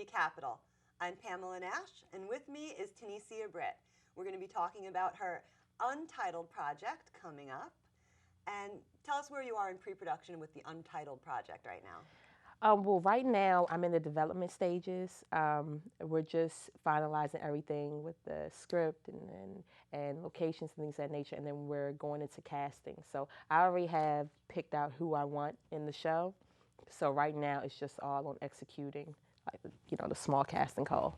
Creativity Capital. I'm Pamela Nash, and with me is Tanecia Britt. We're going to be talking about her Untitled project coming up. And tell us where you are in pre-production with the Untitled project right now. Well, right now I'm in the development stages. We're just finalizing everything with the script and locations and things of that nature, and then we're going into casting. So I already have picked out who I want in the show. So right now it's just all on executing, like the small casting call.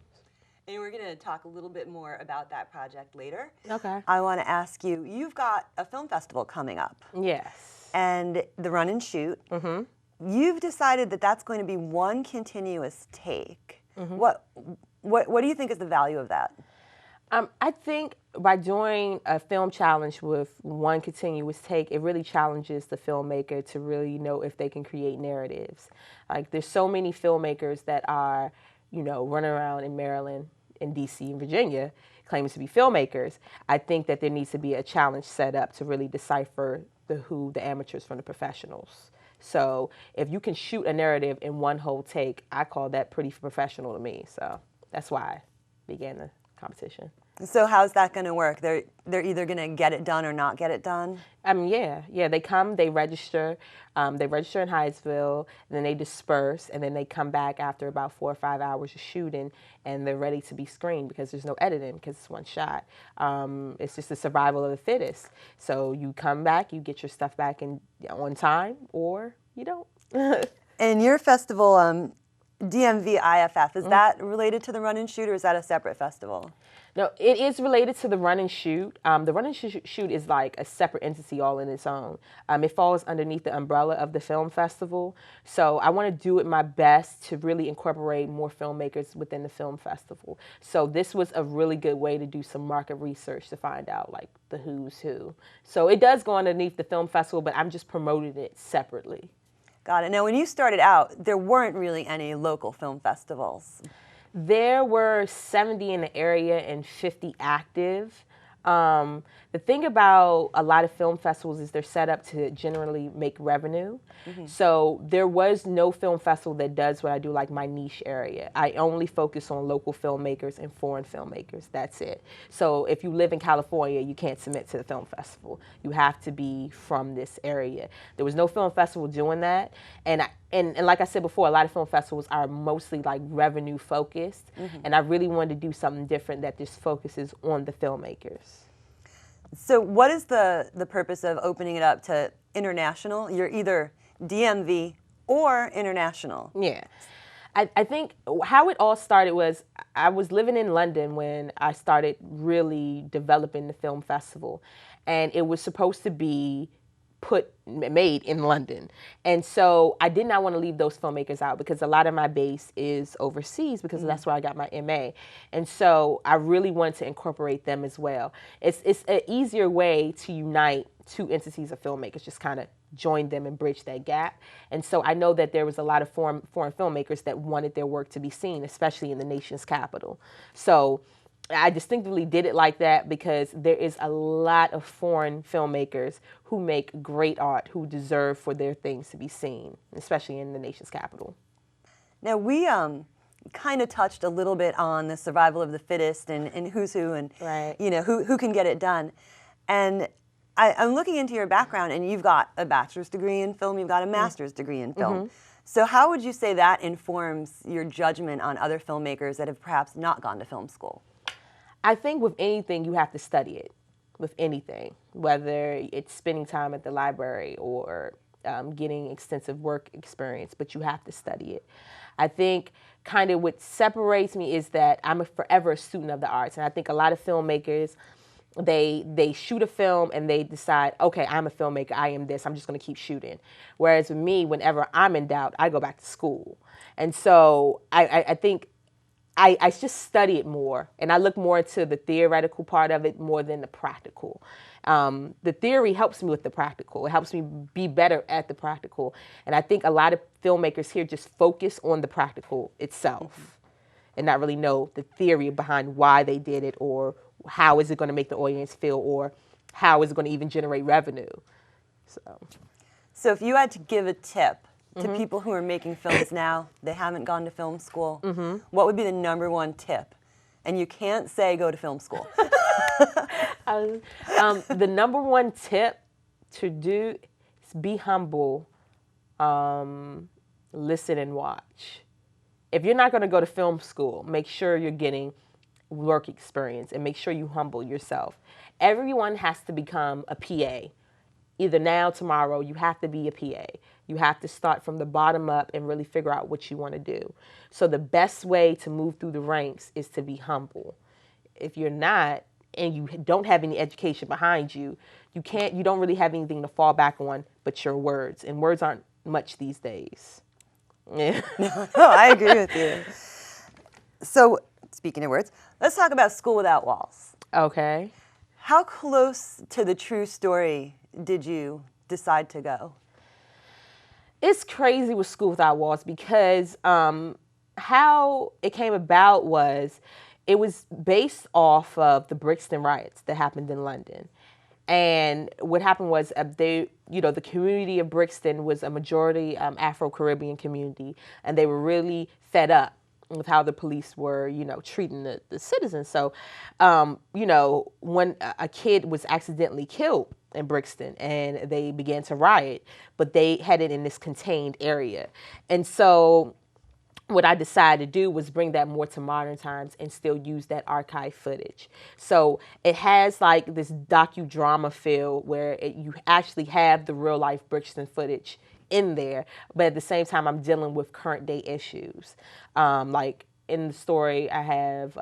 And we're going to talk a little bit more about that project later. Okay. I want to ask you, you've got a film festival coming up. Yes. And the run and shoot. Mm-hmm. You've decided that that's going to be one continuous take. Mm-hmm. What do you think is the value of that? I think by doing a film challenge with one continuous take, it really challenges the filmmaker to really know if they can create narratives. Like, there's so many filmmakers that are, running around in Maryland, in D.C., and Virginia, claiming to be filmmakers. I think that there needs to be a challenge set up to really decipher the amateurs from the professionals. So if you can shoot a narrative in one whole take, I call that pretty professional to me. So that's why I began the competition. So how's that going to work? They're either going to get it done or not get it done? Yeah. They come, they register in Hyattsville, and then they disperse, and then they come back after about 4 or 5 hours of shooting, and they're ready to be screened because there's no editing because it's one shot. It's just the survival of the fittest. So you come back, you get your stuff back on time, or you don't. And your festival, DMVIFF, is that related to the run and shoot, or is that a separate festival? No, it is related to the run and shoot. The run and shoot is like a separate entity all in its own. It falls underneath the umbrella of the film festival. So I want to do it my best to really incorporate more filmmakers within the film festival. So this was a really good way to do some market research to find out like the who's who. So it does go underneath the film festival, but I'm just promoting it separately. Got it. Now, when you started out, there weren't really any local film festivals. There were 70 in the area and 50 active. The thing about a lot of film festivals is they're set up to generally make revenue. Mm-hmm. So there was no film festival that does what I do, like my niche area. I only focus on local filmmakers and foreign filmmakers. That's it. So if you live in California, you can't submit to the film festival. You have to be from this area. There was no film festival doing that. And like I said before, a lot of film festivals are mostly like revenue focused. Mm-hmm. And I really wanted to do something different that just focuses on the filmmakers. So what is the purpose of opening it up to international? You're either DMV or international. Yeah. I think how it all started was I was living in London when I started really developing the film festival. And it was supposed to be made in London. And so I did not want to leave those filmmakers out because a lot of my base is overseas because that's where I got my MA. And so I really wanted to incorporate them as well. It's an easier way to unite two entities of filmmakers, just kind of join them and bridge that gap. And so I know that there was a lot of foreign filmmakers that wanted their work to be seen, especially in the nation's capital. So I distinctively did it like that because there is a lot of foreign filmmakers who make great art, who deserve for their things to be seen, especially in the nation's capital. Now, we kind of touched a little bit on the survival of the fittest and who's who and right. Who can get it done. And I'm looking into your background, and you've got a bachelor's degree in film, you've got a master's degree in film. Mm-hmm. So how would you say that informs your judgment on other filmmakers that have perhaps not gone to film school? I think with anything, you have to study it, with anything, whether it's spending time at the library or getting extensive work experience, but you have to study it. I think kind of what separates me is that I'm forever a student of the arts, and I think a lot of filmmakers, they shoot a film and they decide, okay, I'm a filmmaker, I am this, I'm just going to keep shooting. Whereas with me, whenever I'm in doubt, I go back to school. And so I think I just study it more, and I look more into the theoretical part of it more than the practical. The theory helps me with the practical. It helps me be better at the practical. And I think a lot of filmmakers here just focus on the practical itself and not really know the theory behind why they did it or how is it going to make the audience feel or how is it going to even generate revenue. So if you had to give a tip to people who are making films now, they haven't gone to film school, what would be the number one tip? And you can't say go to film school. The number one tip to do is be humble, listen and watch. If you're not going to go to film school, make sure you're getting work experience and make sure you humble yourself. Everyone has to become a PA. Either now, tomorrow, you have to be a PA. You have to start from the bottom up and really figure out what you want to do. So the best way to move through the ranks is to be humble. If you're not, and you don't have any education behind you, you don't really have anything to fall back on but your words. And words aren't much these days. Yeah. No, I agree with you. So, speaking of words, let's talk about School Without Walls. Okay. How close to the true story did you decide to go? It's crazy with School Without Walls because how it came about was it was based off of the Brixton riots that happened in London. And what happened was the community of Brixton was a majority Afro-Caribbean community, and they were really fed up with how the police were, treating the citizens. So, when a kid was accidentally killed in Brixton and they began to riot, but they had it in this contained area. And so what I decided to do was bring that more to modern times and still use that archive footage. So it has like this docudrama feel where you actually have the real life Brixton footage in there, but at the same time, I'm dealing with current day issues. Like in the story, I have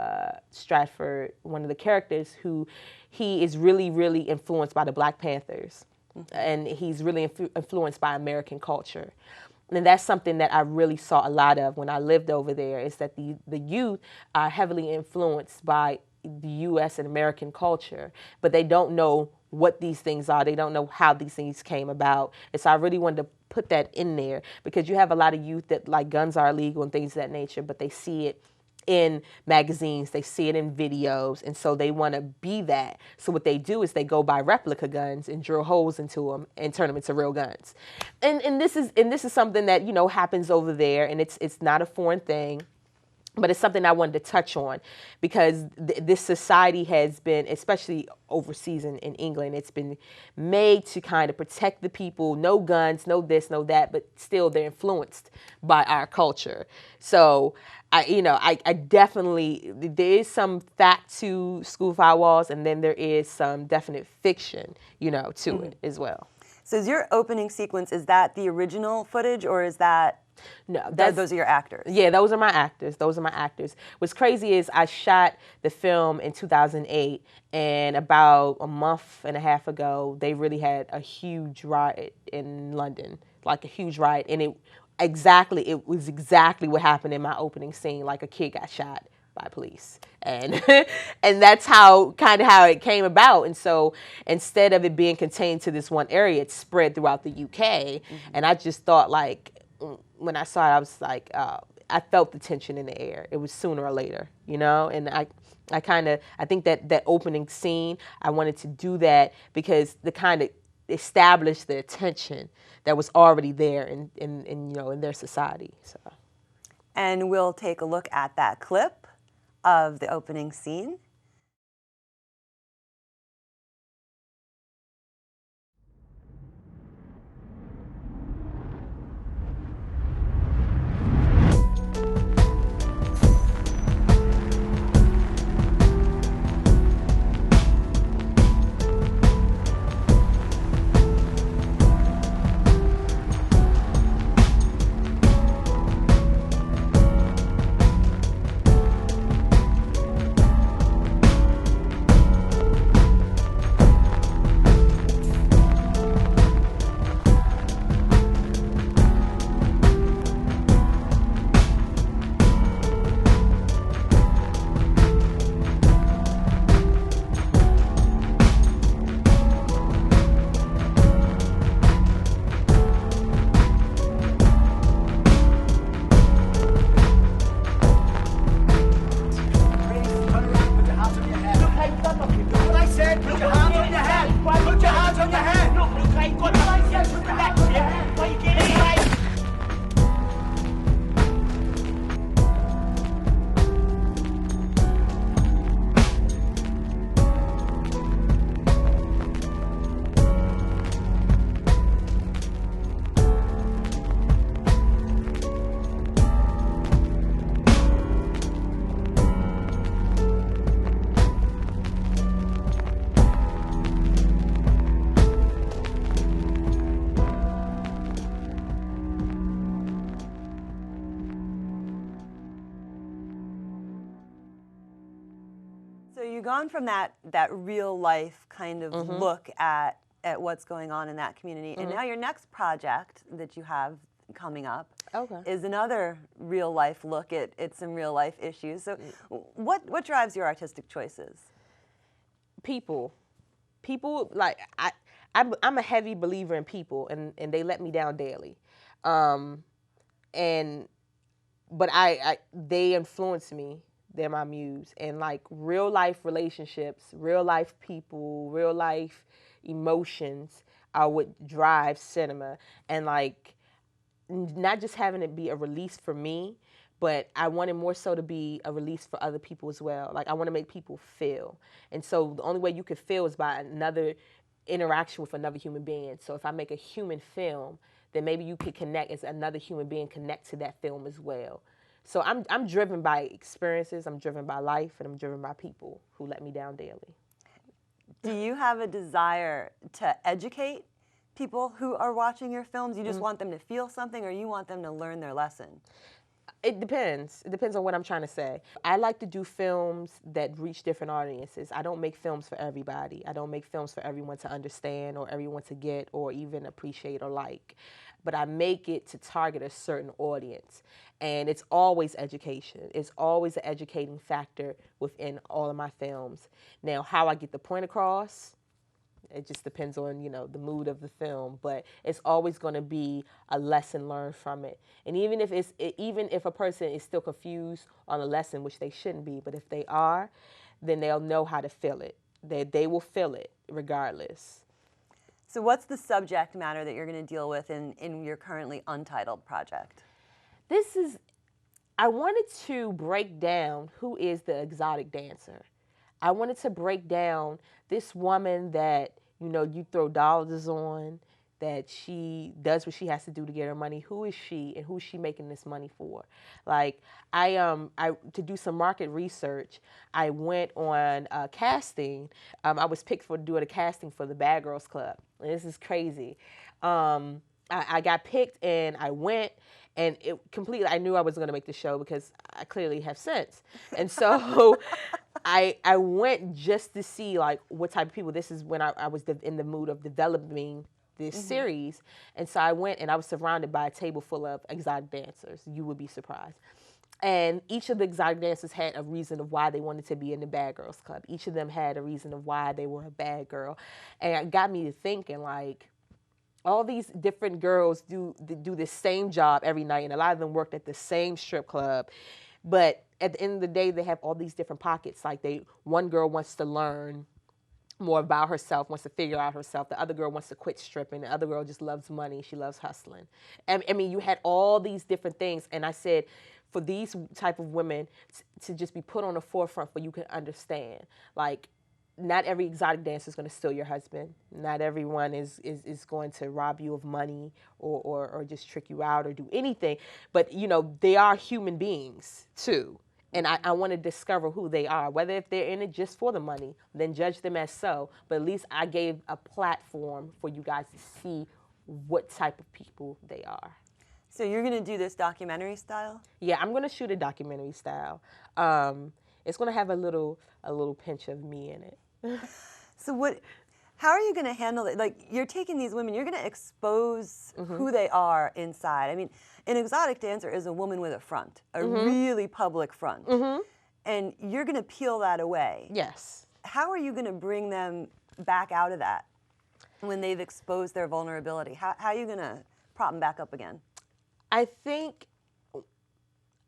Stratford, one of the characters, who he is really, really influenced by the Black Panthers, and he's really influenced by American culture. And that's something that I really saw a lot of when I lived over there, is that the youth are heavily influenced by the U.S. and American culture, but they don't know what these things are. They don't know how these things came about. And so I really wanted to put that in there because you have a lot of youth that like guns are illegal and things of that nature, but they see it in magazines, they see it in videos, and so they want to be that. So what they do is they go buy replica guns and drill holes into them and turn them into real guns. And this is something that happens over there, and it's not a foreign thing. But it's something I wanted to touch on because this society has been, especially overseas in England, it's been made to kind of protect the people. No guns, no this, no that, but still they're influenced by our culture. So I definitely, there is some fact to School Without Walls, and then there is some definite fiction, to it as well. So is your opening sequence, is that the original footage, or is that? No, those are your actors. Yeah, those are my actors. What's crazy is I shot the film in 2008, and about a month and a half ago, they really had a huge riot in London, like a huge riot, and it was exactly what happened in my opening scene. Like a kid got shot by police, and and that's how it came about. And so instead of it being contained to this one area, it spread throughout the UK. And I just thought, like, when I saw it, I was like, I felt the tension in the air. It was sooner or later, and I think that opening scene, I wanted to do that because the kind of establish the tension that was already there in their society. So. And we'll take a look at that clip of the opening scene. you've gone from that real life kind of look at what's going on in that community, and now your next project that you have coming up is another real life look at some real life issues. So what drives your artistic choices? People, like I'm a heavy believer in people, and they let me down daily, but they influence me. They're my muse. And like real life relationships, real life people, real life emotions are what drives cinema. And like not just having it be a release for me, but I want it more so to be a release for other people as well. Like I want to make people feel. And so the only way you can feel is by another interaction with another human being. So if I make a human film, then maybe you could connect as another human being, connect to that film as well. So I'm driven by experiences, I'm driven by life, and I'm driven by people who let me down daily. Do you have a desire to educate people who are watching your films? You just want them to feel something, or you want them to learn their lesson? It depends. It depends on what I'm trying to say. I like to do films that reach different audiences. I don't make films for everybody. I don't make films for everyone to understand or everyone to get or even appreciate or like. But I make it to target a certain audience. And it's always education. It's always an educating factor within all of my films. Now, how I get the point across, it just depends on, the mood of the film, but it's always going to be a lesson learned from it. And even if a person is still confused on a lesson, which they shouldn't be, but if they are, then they'll know how to feel it. They will feel it regardless. So what's the subject matter that you're going to deal with in your currently untitled project? I wanted to break down who is the exotic dancer. I wanted to break down this woman that, you throw dollars on, that she does what she has to do to get her money. Who is she and who's she making this money for? Like, to do some market research, I went on casting. I was picked for doing a casting for the Bad Girls Club. And this is crazy. I got picked and I went, and I knew I was going to make the show because I clearly have sense. And so I went just to see like what type of people. This is when I was in the mood of developing this series. And so I went and I was surrounded by a table full of exotic dancers. You would be surprised. And each of the exotic dancers had a reason of why they wanted to be in the Bad Girls Club. Each of them had a reason of why they were a bad girl. And it got me to thinking, like, all these different girls do the same job every night, and a lot of them worked at the same strip club. But at the end of the day, they have all these different pockets. Like one girl wants to learn more about herself, wants to figure out herself. The other girl wants to quit stripping. The other girl just loves money. She loves hustling. I mean, you had all these different things. And I said, for these type of women to just be put on the forefront for you can understand, like, not every exotic dancer is going to steal your husband. Not everyone is going to rob you of money or just trick you out or do anything. But, they are human beings, too. And I want to discover who they are. Whether if they're in it just for the money, then judge them as so. But at least I gave a platform for you guys to see what type of people they are. So you're going to do this documentary style? Yeah, I'm going to shoot a documentary style. It's going to have a little pinch of me in it. So how are you going to handle it? Like, you're taking these women, you're going to expose who they are inside. I mean, an exotic dancer is a woman with a front, a really public front. And you're going to peel that away. Yes. How are you going to bring them back out of that when they've exposed their vulnerability? How are you going to prop them back up again? I think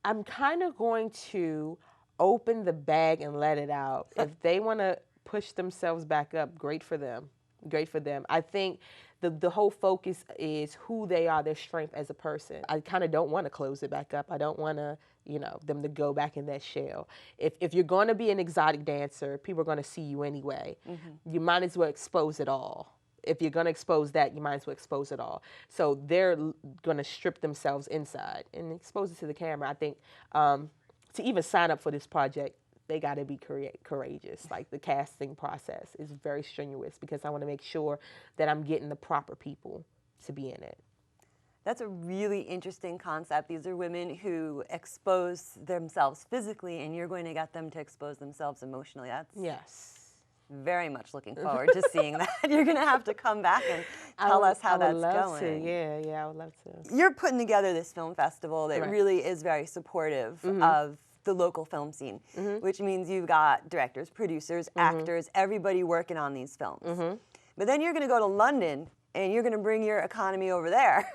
I'm kind of going to open the bag and let it out. If they want to push themselves back up, great for them. Great for them. I think the whole focus is who they are, their strength as a person. I kind of don't want to close it back up. I don't want to, them to go back in that shell. If you're going to be an exotic dancer, people are going to see you anyway. You might as well expose it all. If you're going to expose that, you might as well expose it all. So they're going to strip themselves inside and expose it to the camera. I think to even sign up for this project, they got to be courageous. Like, the casting process is very strenuous because I want to make sure that I'm getting the proper people to be in it. That's a really interesting concept. These are women who expose themselves physically, and you're going to get them to expose themselves emotionally. That's very much looking forward to seeing that. You're going to have to come back and tell us how that's going. I would love to. Yeah, I would love to. You're putting together this film festival that really is very supportive of the local film scene, which means you've got directors, producers, actors, everybody working on these films. But then you're going to go to London, and you're going to bring your economy over there,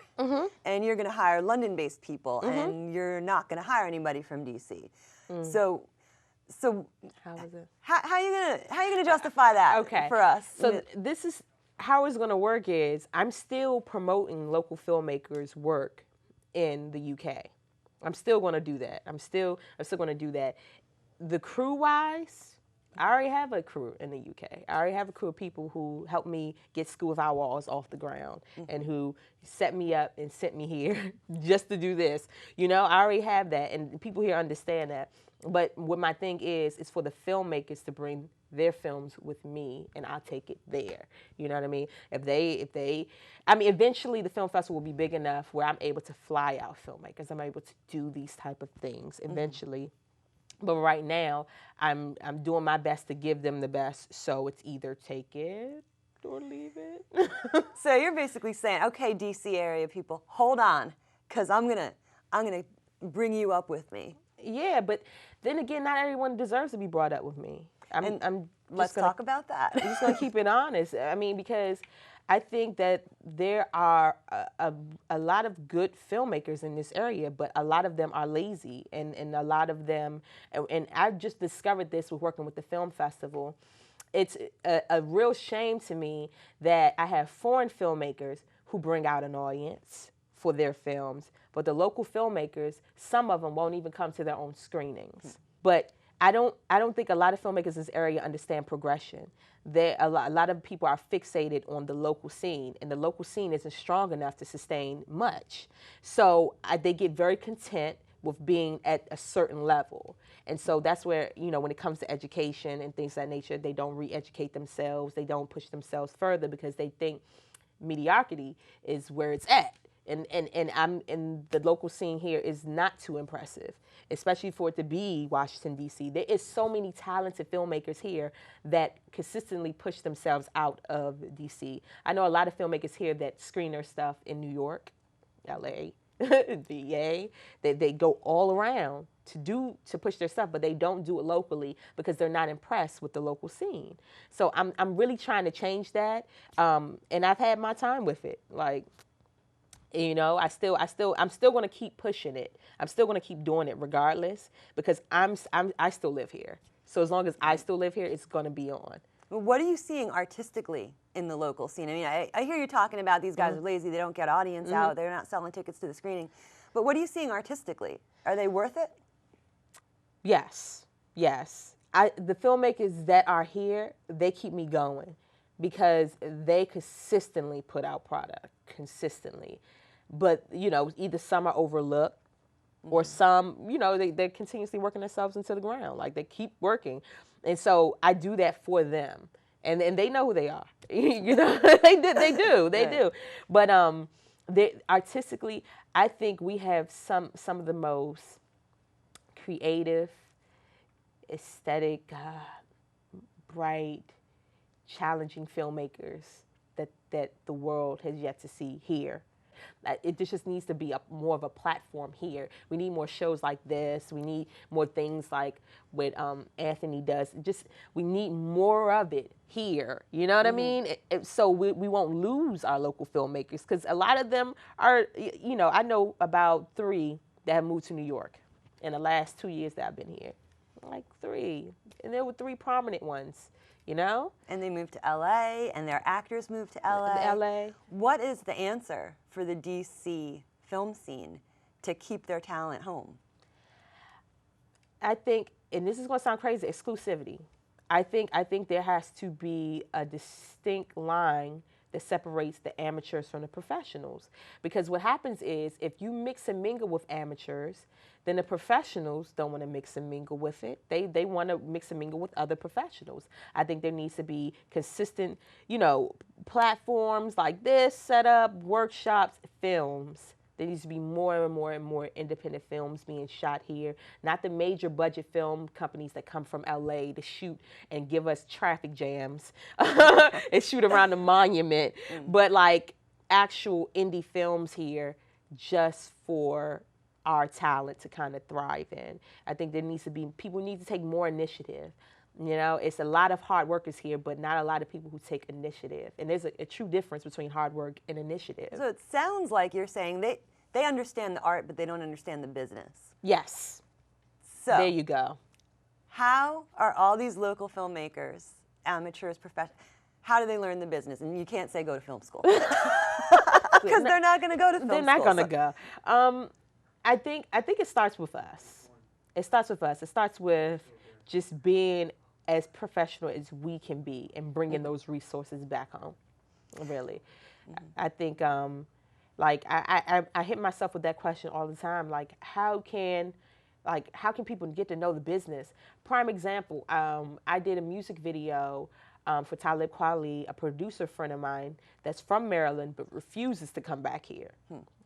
and you're going to hire London-based people, and you're not going to hire anybody from DC. So how is it? How are you gonna justify that for us? So this is how it's gonna work. Is I'm still promoting local filmmakers' work in the UK. I'm still gonna do that. I'm still gonna do that. The crew-wise, I already have a crew in the UK. I already have a crew of people who helped me get School of Our Walls off the ground and who set me up and sent me here just to do this. You know, I already have that, and people here understand that. But what my thing is for the filmmakers to bring their films with me, and I'll take it there. You know what I mean? Eventually the film festival will be big enough where I'm able to fly out filmmakers. I'm able to do these type of things eventually. But right now, I'm doing my best to give them the best. So it's either take it or leave it. So you're basically saying, okay, DC area people, hold on, because I'm gonna bring you up with me. Yeah, but then again, not everyone deserves to be brought up with me. Let's talk about that. I'm just gonna keep it honest. I mean, because I think that there are a lot of good filmmakers in this area, but a lot of them are lazy, and a lot of them, and I've just discovered this with working with the film festival. It's a real shame to me that I have foreign filmmakers who bring out an audience for their films, but the local filmmakers, some of them won't even come to their own screenings. But I don't think a lot of filmmakers in this area understand progression. A lot of people are fixated on the local scene, and the local scene isn't strong enough to sustain much. So they get very content with being at a certain level. And so that's where, you know, when it comes to education and things of that nature, they don't re-educate themselves. They don't push themselves further because they think mediocrity is where it's at. And the local scene here is not too impressive, especially for it to be Washington, D.C. There is so many talented filmmakers here that consistently push themselves out of D.C. I know a lot of filmmakers here that screen their stuff in New York, L.A., VA. They go all around to push their stuff, but they don't do it locally because they're not impressed with the local scene. So I'm really trying to change that, and I've had my time with it. Like, you know, I'm still going to keep pushing it. I'm still going to keep doing it regardless because I still live here. So as long as I still live here, it's going to be on. What are you seeing artistically in the local scene? I mean, I hear you talking about these guys are lazy, they don't get audience out, they're not selling tickets to the screening. But what are you seeing artistically? Are they worth it? Yes. The filmmakers that are here, they keep me going because they consistently put out product, consistently. But, you know, either some are overlooked or some, you know, they're continuously working themselves into the ground. Like, they keep working. And so I do that for them. And they know who they are. You know, they do. But artistically, I think we have some of the most creative, aesthetic, bright, challenging filmmakers that the world has yet to see here. It just needs to be more of a platform here. We need more shows like this. We need more things like what Anthony does. We need more of it here. You know what I mean? So we won't lose our local filmmakers because a lot of them are, you know, I know about 3 that have moved to New York in the last 2 years that I've been here. Like 3. And there were 3 prominent ones. You know? And they moved to LA, and their actors moved to LA. What is the answer for the DC film scene to keep their talent home? I think, and this is going to sound crazy, exclusivity. I think there has to be a distinct line that separates the amateurs from the professionals. Because what happens is, if you mix and mingle with amateurs, then the professionals don't want to mix and mingle with it. They want to mix and mingle with other professionals. I think there needs to be consistent, you know, platforms like this set up, workshops, films There needs to be more and more and more independent films being shot here. Not the major budget film companies that come from LA to shoot and give us traffic jams and shoot around the monument, but like actual indie films here just for our talent to kind of thrive in. I think there needs to be, people need to take more initiative. You know, it's a lot of hard workers here, but not a lot of people who take initiative. And there's a true difference between hard work and initiative. So it sounds like you're saying they understand the art, but they don't understand the business. Yes. So there you go. How are all these local filmmakers, amateurs, professionals, how do they learn the business? And you can't say go to film school. Because they're not going to go to film school. They're not going to go. I think it starts with us. It starts with us. It starts with just being as professional as we can be and bringing those resources back home, really. I think, like, I hit myself with that question all the time, like, how can people get to know the business? Prime example, I did a music video for Talib Kweli, a producer friend of mine that's from Maryland but refuses to come back here.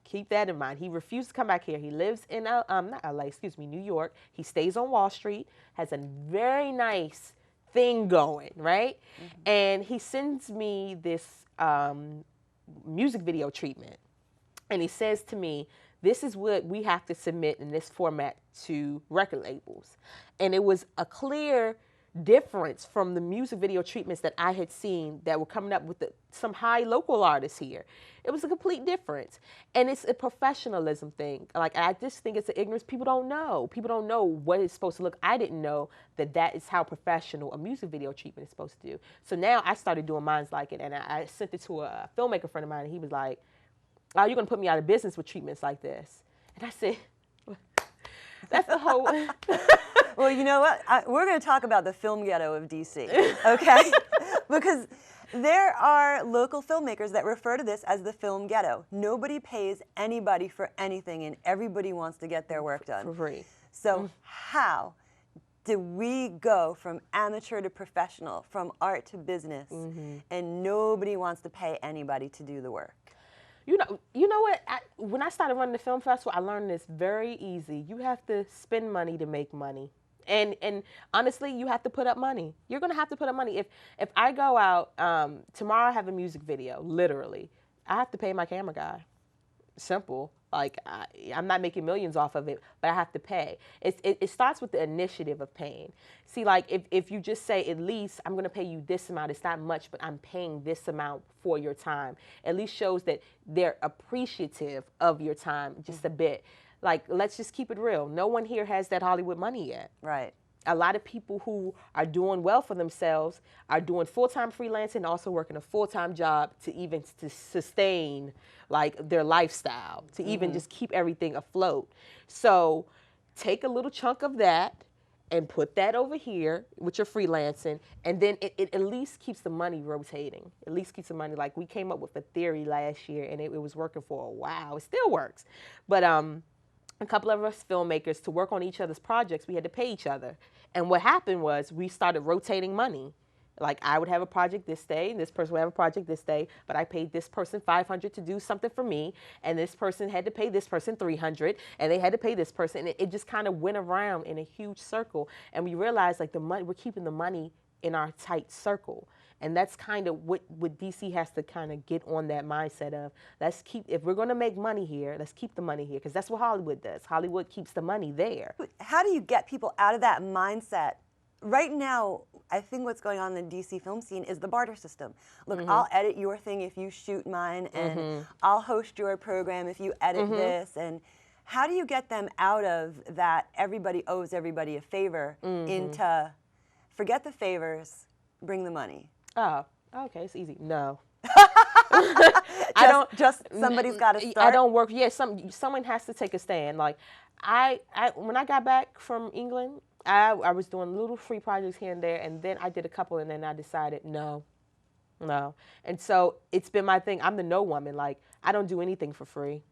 Keep that in mind. He refused to come back here. He lives in New York. He stays on Wall Street, has a very nice thing going, right? And he sends me this music video treatment. And he says to me, this is what we have to submit in this format to record labels. And it was a clear difference from the music video treatments that I had seen that were coming up with some high local artists here. It was a complete difference. And it's a professionalism thing. Like, I just think it's an ignorance. People don't know. People don't know what it's supposed to look. I didn't know that is how professional a music video treatment is supposed to do. So now I started doing mine like it, and I sent it to a filmmaker friend of mine, and he was like, oh, you're going to put me out of business with treatments like this. And I said, that's the whole... Well, you know what? We're going to talk about the Film Ghetto of DC, okay? Because there are local filmmakers that refer to this as the Film Ghetto. Nobody pays anybody for anything, and everybody wants to get their work done. For free. So how do we go from amateur to professional, from art to business, and nobody wants to pay anybody to do the work? You know what? When I started running the film festival, I learned this very easy. You have to spend money to make money. And honestly, you have to put up money. You're going to have to put up money. If I go out, tomorrow I have a music video, literally. I have to pay my camera guy. Simple. Like, I'm not making millions off of it, but I have to pay. It starts with the initiative of paying. See, like, if you just say, at least I'm going to pay you this amount, it's not much, but I'm paying this amount for your time, at least shows that they're appreciative of your time just a bit. Like, let's just keep it real. No one here has that Hollywood money yet. Right. A lot of people who are doing well for themselves are doing full-time freelancing and also working a full-time job to sustain like their lifestyle, to even just keep everything afloat. So take a little chunk of that and put that over here with your freelancing, and then it at least keeps the money rotating. At least keeps the money. Like, we came up with a theory last year, and it was working for a while. It still works. But a couple of us filmmakers, to work on each other's projects, we had to pay each other. And what happened was we started rotating money. Like, I would have a project this day, and this person would have a project this day, but I paid this person $500 to do something for me, and this person had to pay this person $300, and they had to pay this person, and it just kind of went around in a huge circle. And we realized, like, the money, we're keeping the money in our tight circle. And that's kind of what DC has to kind of get on that mindset of, if we're going to make money here, let's keep the money here, because that's what Hollywood does. Hollywood keeps the money there. How do you get people out of that mindset? Right now, I think what's going on in the DC film scene is the barter system. Look, I'll edit your thing if you shoot mine, and I'll host your program if you edit this. And how do you get them out of that everybody owes everybody a favor into forget the favors, bring the money? Oh, okay, it's easy. No. Somebody's got to start. I don't work. Yeah, someone has to take a stand. Like, when I got back from England, I was doing little free projects here and there, and then I did a couple, and then I decided no. And so it's been my thing. I'm the no woman. Like, I don't do anything for free,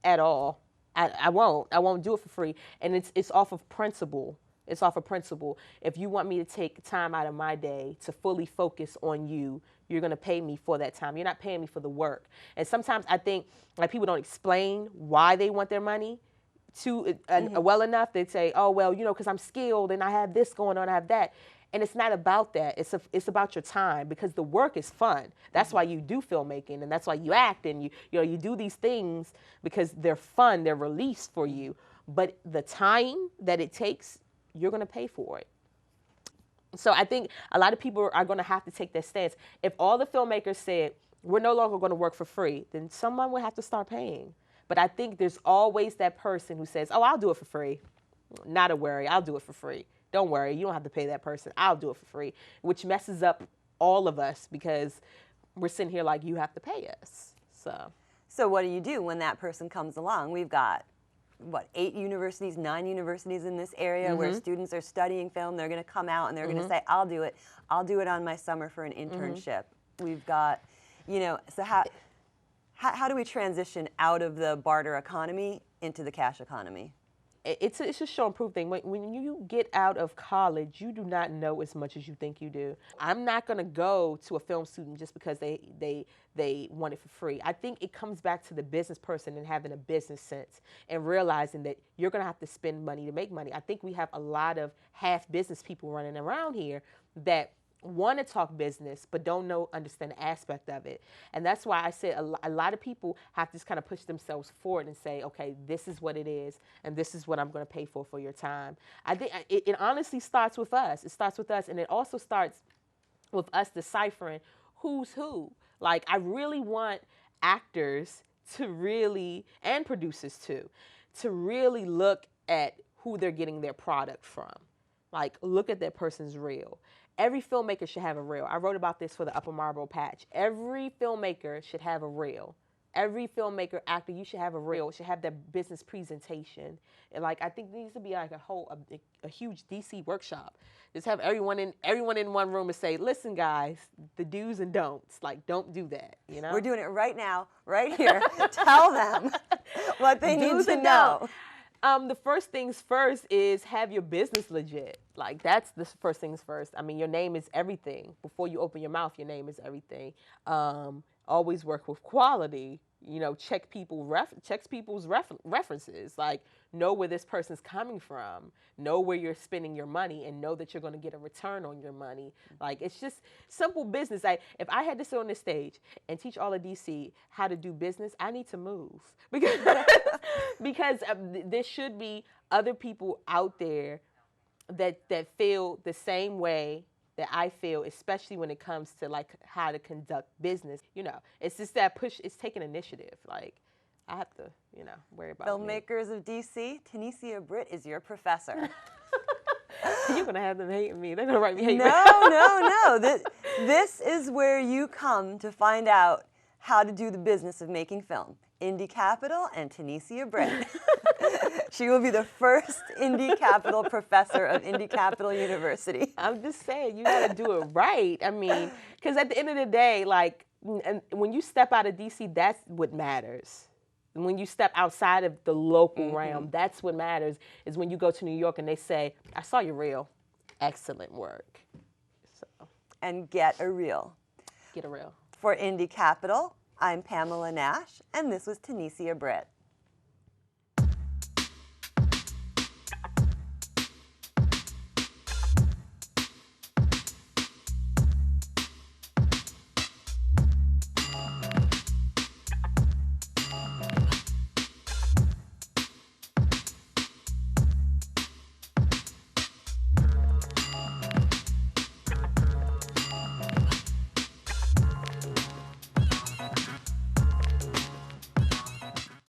at all. I won't do it for free, and it's off of principle. It's off of principle. If you want me to take time out of my day to fully focus on you, you're going to pay me for that time. You're not paying me for the work. And sometimes I think like people don't explain why they want their money to well enough. They'd say, oh, well, you know, because I'm skilled and I have this going on, I have that. And it's not about that. It's about your time, because the work is fun. That's why you do filmmaking, and that's why you act, and you do these things because they're fun, they're released for you. But the time that it takes, you're going to pay for it. So I think a lot of people are going to have to take that stance. If all the filmmakers said, we're no longer going to work for free, then someone would have to start paying. But I think there's always that person who says, oh, I'll do it for free. Not a worry, I'll do it for free. Don't worry, you don't have to pay that person. I'll do it for free, which messes up all of us because we're sitting here like, you have to pay us. So what do you do when that person comes along? We've got, what, 9 universities in this area where students are studying film. They're going to come out and they're going to say, I'll do it. I'll do it on my summer for an internship. We've got, you know, so how do we transition out of the barter economy into the cash economy? It's a show and prove thing. When you get out of college, you do not know as much as you think you do. I'm not going to go to a film student just because they want it for free. I think it comes back to the business person and having a business sense and realizing that you're going to have to spend money to make money. I think we have a lot of half business people running around here that want to talk business but don't understand the aspect of it. And that's why I said a lot of people have to just kind of push themselves forward and say, okay, this is what it is and this is what I'm going to pay for your time. I think it honestly starts with us. It starts with us, and it also starts with us deciphering who's who. Like, I really want actors to really, and producers too, to really look at who they're getting their product from. Like, look at that person's reel. Every filmmaker should have a reel. I wrote about this for the Upper Marlboro Patch. Every filmmaker should have a reel. Every filmmaker, actor, you should have a reel. Should have their business presentation. And like, I think there needs to be like a huge DC workshop. Just have everyone in one room and say, listen, guys, the do's and don'ts. Like, don't do that. You know, we're doing it right now, right here. Tell them what they need to know. The first things first is have your business legit. Like, that's the first things first. I mean, your name is everything. Before you open your mouth, your name is everything. Always work with quality. You know, check people's references. Like, know where this person's coming from. Know where you're spending your money, and know that you're going to get a return on your money. Like, it's just simple business. Like, if I had to sit on this stage and teach all of DC how to do business, I need to move because there should be other people out there that feel the same way that I feel, especially when it comes to like how to conduct business. You know, it's just that push. It's taking initiative. Like, I have to, you know, worry about Filmmakers of DC, Tanecia Britt is your professor. You're gonna have them hating me. They're gonna write me hate mail. No. This is where you come to find out how to do the business of making film. Indie Capital and Tanecia Britt. She will be the first Indie Capital professor of Indie Capital University. I'm just saying, you gotta do it right. I mean, because at the end of the day, like, when you step out of DC, that's what matters. When you step outside of the local realm, that's what matters, is when you go to New York and they say, I saw your reel. Excellent work. So. And get a reel. Get a reel. For Indie Capital, I'm Pamela Nash, and this was Tanecia Britt.